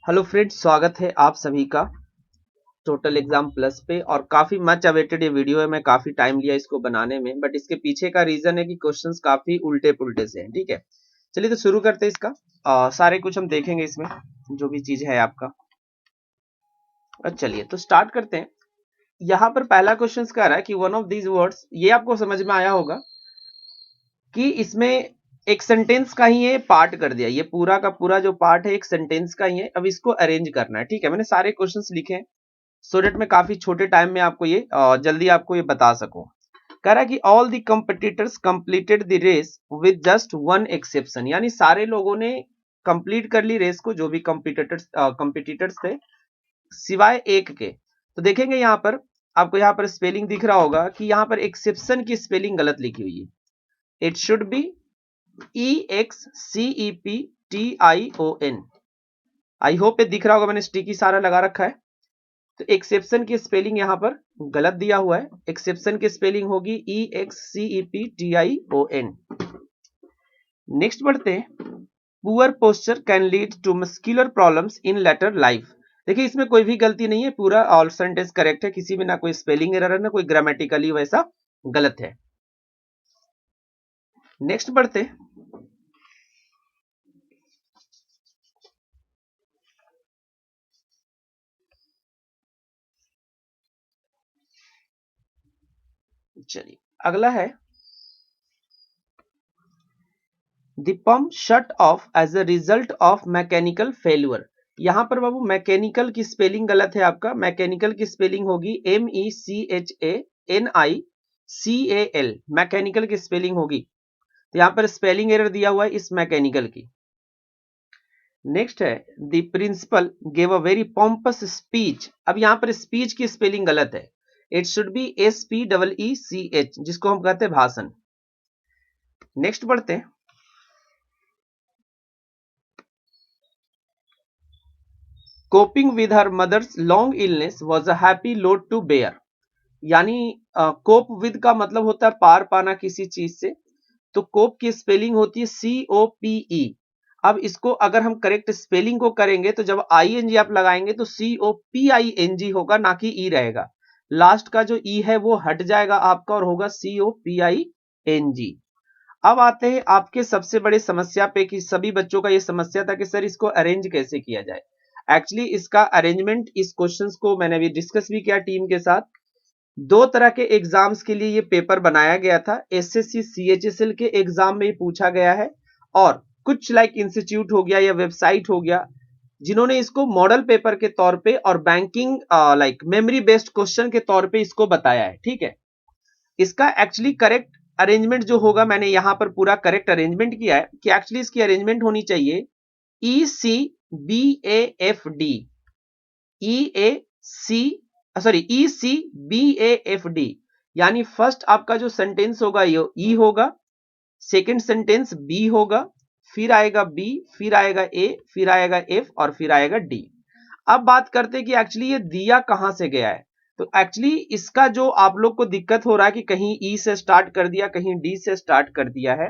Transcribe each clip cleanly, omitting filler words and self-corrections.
Hello friends, स्वागत है आप सभी का टोटल एग्जाम प्लस पे। और काफी मच अवेटेड ये वीडियो है। मैं काफी टाइम लिया इसको बनाने में, बट इसके पीछे का रीजन है कि क्वेश्चंस काफी उल्टे पुल्टे से हैं। ठीक है, चलिए तो शुरू करते हैं इसका। सारे कुछ हम देखेंगे इसमें, जो भी चीज है आपका। चलिए तो स्टार्ट करते हैं। यहाँ पर पहला क्वेश्चन कह रहा है कि वन ऑफ दीज वर्ड्स, ये आपको समझ में आया होगा कि इसमें एक सेंटेंस का ही ये पार्ट कर दिया। ये पूरा का पूरा जो पार्ट है एक सेंटेंस का ही है। अब इसको अरेंज करना है। ठीक है, मैंने सारे क्वेश्चंस लिखे हैं सो डेट मैं काफी छोटे टाइम में आपको ये जल्दी आपको ये बता सकूं। कह रहा है कि all the competitors completed the race with just one exception, यानी सारे लोगों ने कंप्लीट कर ली रेस को, जो भी कंपिटिटर्स थे, सिवाय एक के। तो देखेंगे यहाँ पर आपको यहाँ पर स्पेलिंग दिख रहा होगा कि यहाँ पर एक्सेप्शन की स्पेलिंग गलत लिखी हुई है। It should be EXCEPTION। I hope ये दिख रहा होगा, मैंने स्टिकी सारा लगा रखा है। तो एक्सेप्शन की स्पेलिंग यहां पर गलत दिया हुआ है। एक्सेप्शन की स्पेलिंग होगी EXCEPTION। नेक्स्ट बढ़ते हैं। Poor posture can lead to muscular problems in later life. देखिए इसमें कोई भी गलती नहीं है, पूरा ऑल सेंटेंस करेक्ट है, किसी में ना कोई स्पेलिंग एरर है ना कोई ग्रामेटिकली वैसा गलत है। नेक्स्ट बढ़ते हैं। चलिए अगला है, the pump shut off as a result of mechanical failure. यहां पर बाबू मैकेनिकल की स्पेलिंग गलत है आपका। मैकेनिकल की स्पेलिंग होगी MECHANICAL। मैकेनिकल की स्पेलिंग होगी, तो यहां पर स्पेलिंग एरर दिया हुआ है इस मैकेनिकल की। नेक्स्ट है, the principal gave a very pompous speech. अब यहां पर स्पीच की स्पेलिंग गलत है। इट शुड बी SPEECH, जिसको हम कहते हैं भाषण। नेक्स्ट बढ़ते हैं। Coping with her mother's long illness was a happy load to bear. यानी कोप विद का मतलब होता है पार पाना किसी चीज से। तो कोप की स्पेलिंग होती है COPE। अब इसको अगर हम करेक्ट स्पेलिंग को करेंगे तो जब ING आप लगाएंगे तो COPING होगा, ना कि ई रहेगा। लास्ट का जो ई है वो हट जाएगा आपका और होगा COPING। अब आते हैं आपके सबसे बड़े समस्या पे, कि सभी बच्चों का ये समस्या था कि सर इसको अरेंज कैसे किया जाए। एक्चुअली इसका अरेंजमेंट, इस क्वेश्चंस को मैंने भी डिस्कस भी किया टीम के साथ। दो तरह के एग्जाम्स के लिए ये पेपर बनाया गया था। SSC CHSL के एग्जाम में पूछा गया है, और कुछ लाइक इंस्टीट्यूट हो गया या वेबसाइट हो गया जिन्होंने इसको मॉडल पेपर के तौर पे और banking like memory based question के तौर पे इसको बताया है। ठीक है, इसका एक्चुअली करेक्ट अरेंजमेंट जो होगा, मैंने यहां पर पूरा करेक्ट अरेंजमेंट किया है कि एक्चुअली इसकी अरेंजमेंट होनी चाहिए ECBAFD। ECBAFD, यानी फर्स्ट आपका जो सेंटेंस होगा ये ई होगा, सेकंड सेंटेंस बी होगा, फिर आएगा बी, फिर आएगा ए, फिर आएगा एफ और फिर आएगा डी। अब बात करते हैं कि एक्चुअली ये दिया कहां से गया है। तो एक्चुअली इसका जो आप लोग को दिक्कत हो रहा है कि कहीं ई से स्टार्ट कर दिया, कहीं डी से स्टार्ट कर दिया है,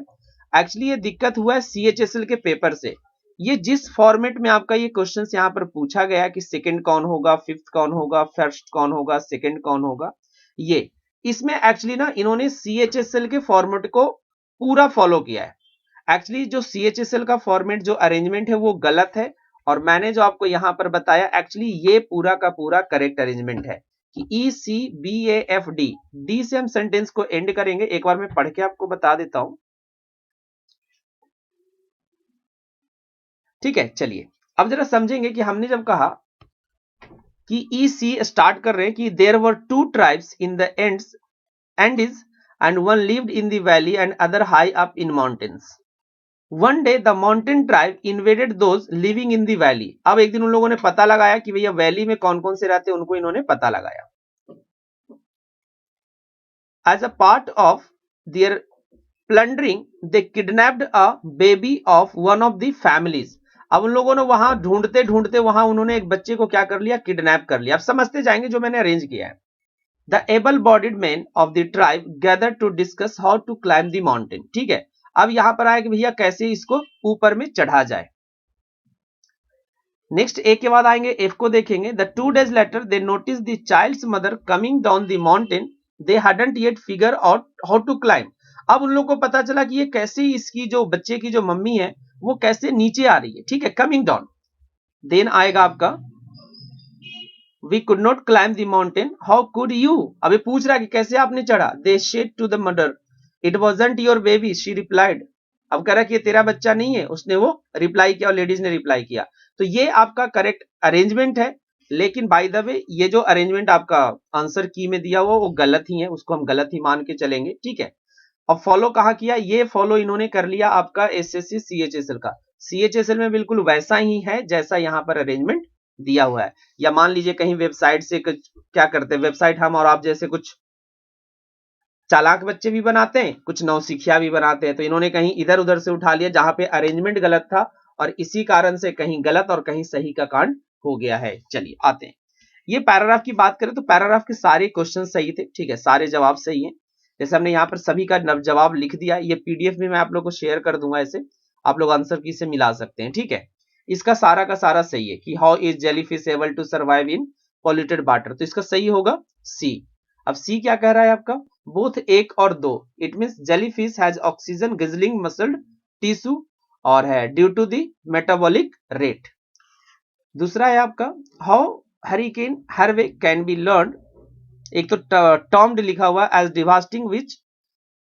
एक्चुअली ये दिक्कत हुआ है CHSL के पेपर से। ये जिस फॉर्मेट में आपका ये क्वेश्चन यहाँ पर पूछा गया कि सेकंड कौन होगा, फिफ्थ कौन होगा, फर्स्ट कौन होगा, सेकंड कौन होगा, ये इसमें एक्चुअली ना इन्होंने CHSL के फॉर्मेट को पूरा फॉलो किया है। एक्चुअली जो CHSL का फॉर्मेट जो अरेंजमेंट है वो गलत है, और मैंने जो आपको यहां पर बताया एक्चुअली ये पूरा का पूरा करेक्ट अरेंजमेंट है कि ECBAFD। डी से हम सेंटेंस को एंड करेंगे। एक बार मैं पढ़ के आपको बता देता हूं। ठीक है, चलिए अब जरा समझेंगे कि हमने जब कहा कि EC स्टार्ट कर रहे हैं कि there were two tribes in the Andes and one lived in the valley and other high up in mountains. One day the mountain tribe invaded those living in the valley. अब एक दिन उन लोगों ने पता लगाया कि भैया वैली में कौन कौन से रहते हैं, उनको इन्होंने पता लगाया। As a part of their plundering they kidnapped a baby of one of the families. अब उन लोगों ने वहां ढूंढते ढूंढते वहां उन्होंने एक बच्चे को क्या कर लिया, किडनैप कर लिया। अब समझते जाएंगे जो मैंने अरेंज किया है। The able bodied man of the tribe gather to discuss how to climb the mountain. ठीक है, अब यहां पर आया कि भैया कैसे इसको ऊपर में चढ़ा जाए। नेक्स्ट ए के बाद आएंगे एफ को देखेंगे। The 2 days later they noticed the child's mother coming down the mountain. They hadn't yet figured out how to climb. अब उन लोगों को पता चला कि ये कैसे इसकी जो बच्चे की जो मम्मी है वो कैसे नीचे आ रही है, ठीक है, कमिंग डाउन। देन आएगा आपका we could not climb the mountain, how could you. अभी पूछ रहा है कि कैसे आपने चढ़ा। They said to the mother it wasn't your baby, she replied. अब कह रहा कि ये तेरा बच्चा नहीं है, उसने वो रिप्लाई किया और लेडीज ने रिप्लाई किया। तो ये आपका करेक्ट अरेंजमेंट है, लेकिन बाय द वे ये जो अरेंजमेंट आपका आंसर की में दिया हुआ वो गलत ही है, उसको हम गलत ही मान के चलेंगे, ठीक है। अब फॉलो कहाँ किया, ये फॉलो इन्होंने कर लिया आपका एसएससी सीएचएसएल का। सीएचएसएल में बिल्कुल वैसा ही है जैसा यहाँ पर अरेंजमेंट दिया हुआ है। या मान लीजिए कहीं वेबसाइट से कुछ क्या करते हैं, वेबसाइट हम और आप जैसे कुछ चालाक बच्चे भी बनाते हैं, कुछ नौसिखिया भी बनाते हैं, तो इन्होंने कहीं इधर उधर से उठा लिया जहां पे अरेंजमेंट गलत था और इसी कारण से कहीं गलत और कहीं सही का कांड हो गया है। चलिए आते हैं, ये पैराग्राफ की बात करें तो पैराग्राफ के सारे क्वेश्चन सही थे, ठीक है, सारे जवाब सही हैं। जैसे हमने यहाँ पर सभी का जवाब लिख दिया, ये पीडीएफ में मैं आप लोग को शेयर कर दूंगा, ऐसे आप लोग आंसर की से मिला सकते हैं, ठीक है। इसका सारा का सारा सही है कि how is jellyfish able to survive in polluted water, तो इसका सही होगा सी। अब सी क्या कह रहा है आपका, बोथ एक और दो, it means jellyfish has oxygen guzzling muscled tissue और है due to the metabolic rate. दूसरा है आपका how hurricane Harvey can be learn, एक तो टर्म्ड लिखा हुआ as devastating which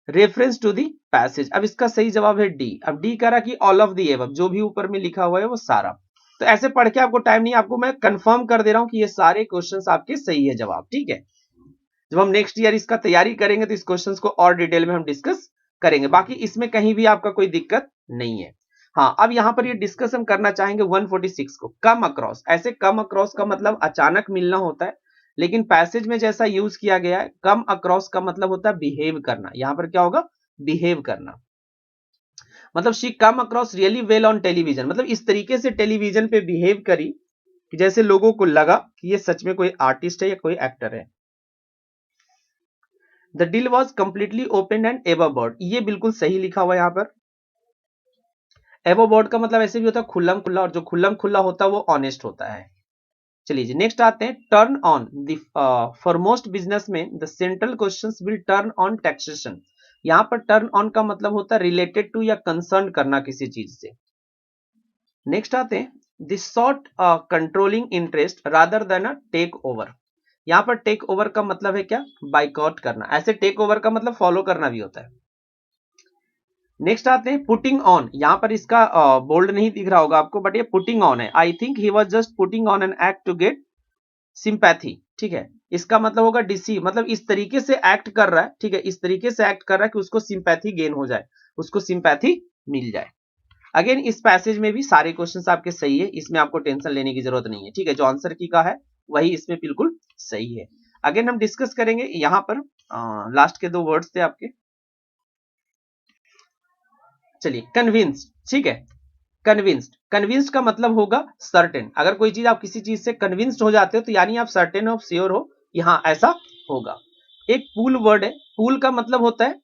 reference to the passage. अब इसका सही जवाब है डी। अब डी कह रहा कि ऑल ऑफ दी एबव, जो भी ऊपर में लिखा हुआ है वो सारा। तो ऐसे पढ़ के आपको टाइम नहीं, आपको मैं कंफर्म कर दे रहा हूं कि ये सारे क्वेश्चंस आपके सही है जवाब, ठीक है। जब हम नेक्स्ट ईयर इसका तैयारी करेंगे तो इस क्वेश्चंस को और डिटेल में हम डिस्कस करेंगे, बाकी इसमें कहीं भी आपका कोई दिक्कत नहीं है। हाँ, अब यहाँ पर ये डिस्कस हम करना चाहेंगे 146 को, कम अक्रॉस। ऐसे कम अक्रॉस का मतलब अचानक मिलना होता है, लेकिन पैसेज में जैसा यूज किया गया है कम अक्रॉस का मतलब होता है बिहेव करना। यहाँ पर क्या होगा, बिहेव करना। मतलब she come across really well on television, मतलब इस तरीके से टेलीविजन पे बिहेव करी कि जैसे लोगों को लगा कि ये सच में कोई आर्टिस्ट है या कोई एक्टर है। The deal was completely open and above board, ये बिल्कुल सही लिखा हुआ है यहाँ पर। एबव बोर्ड का मतलब ऐसे भी होता है खुल्लम खुल्ला, और जो खुल्लम खुल्ला होता है वो ऑनेस्ट होता है। चलिए जी नेक्स्ट आते हैं, turn on the for most businessman the central questions will turn on taxation. यहाँ पर टर्न ऑन का मतलब होता है रिलेटेड टू या कंसर्न करना किसी चीज से। नेक्स्ट आते हैं, this sort controlling interest rather than a take over. यहाँ पर टेक ओवर का मतलब है क्या, बाइकआउट करना। ऐसे टेक ओवर का मतलब फॉलो करना भी होता है। नेक्स्ट आते हैं पुटिंग ऑन, यहाँ पर इसका बोल्ड नहीं दिख रहा होगा आपको, बट ये पुटिंग ऑन है। I think he was just putting on an act to get sympathy, ठीक है। इसका मतलब होगा डिसीव, मतलब इस तरीके से एक्ट कर रहा है, ठीक है, इस तरीके से एक्ट कर रहा है कि उसको सिंपैथी गेन हो जाए, उसको सिंपैथी मिल जाए। अगेन इस पैसेज में भी सारे क्वेश्चंस आपके सही है, इसमें आपको टेंशन लेने की जरूरत नहीं है, ठीक है। जो आंसर की का है वही इसमें बिल्कुल सही है। अगेन हम डिस्कस करेंगे यहाँ पर लास्ट के 2 वर्ड्स थे आपके। चलिए कन्विंस्ड, ठीक है, कन्विंस्ड। कन्विंस्ड का मतलब होगा सर्टेन। अगर कोई चीज आप किसी चीज से कन्विंस्ड हो जाते हो तो यानी आप सर्टेन हो, श्योर हो, यहाँ ऐसा होगा। एक पूल वर्ड है, पूल का मतलब होता है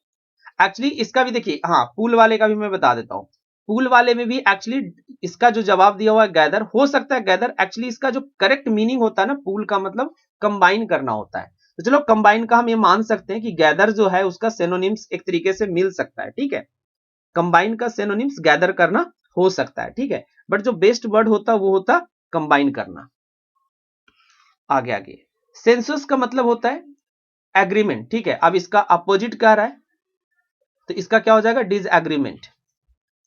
एक्चुअली, इसका भी देखिए, हाँ पूल वाले का भी मैं बता देता हूँ। पूल वाले में भी एक्चुअली इसका जो जवाब दिया हुआ है गैदर, हो सकता है गैदर, एक्चुअली इसका जो करेक्ट मीनिंग होता है ना पूल का मतलब कंबाइन करना होता है। तो चलो कंबाइन का हम ये मान सकते हैं कि गैदर जो है उसका सिनोनिम्स एक तरीके से मिल सकता है, ठीक है। कंबाइन का सिनोनिम्स गैदर करना हो सकता है, ठीक है, बट जो बेस्ट वर्ड होता है वो होता कंबाइन करना। आगे आगे सेंसस का मतलब होता है एग्रीमेंट, ठीक है। अब इसका अपोजिट कह रहा है तो इसका क्या हो जाएगा, डिसएग्रीमेंट।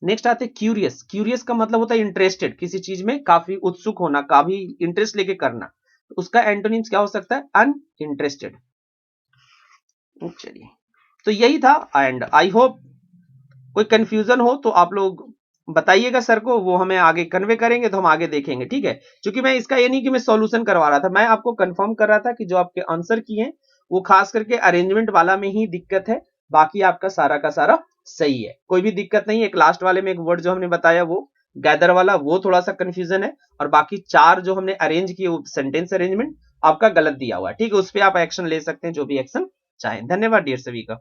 नेक्स्ट आते हैं क्यूरियस। क्यूरियस का मतलब होता है इंटरेस्टेड, किसी चीज में काफी उत्सुक होना, काफी इंटरेस्ट लेके करना, तो उसका एंटोनिम्स क्या हो सकता है, अनइंटरेस्टेड। चलिए तो यही था, एंड आई होप कोई कंफ्यूजन हो तो आप लोग बताइएगा सर को, वो हमें आगे कन्वे करेंगे तो हम आगे देखेंगे, ठीक है। क्योंकि मैं इसका ये नहीं कि मैं सॉल्यूशन करवा रहा था, मैं आपको कंफर्म कर रहा था कि जो आपके आंसर की हैं वो खास करके अरेंजमेंट वाला में ही दिक्कत है, बाकी आपका सारा का सारा सही है, कोई भी दिक्कत नहीं है। एक लास्ट वाले में एक वर्ड जो हमने बताया वो गैदर वाला, वो थोड़ा सा कंफ्यूजन है, और बाकी 4 जो हमने अरेंज किए वो सेंटेंस अरेंजमेंट आपका गलत दिया हुआ है, ठीक है। उस पर आप एक्शन ले सकते हैं, जो भी एक्शन चाहें। धन्यवाद डियर सभी का।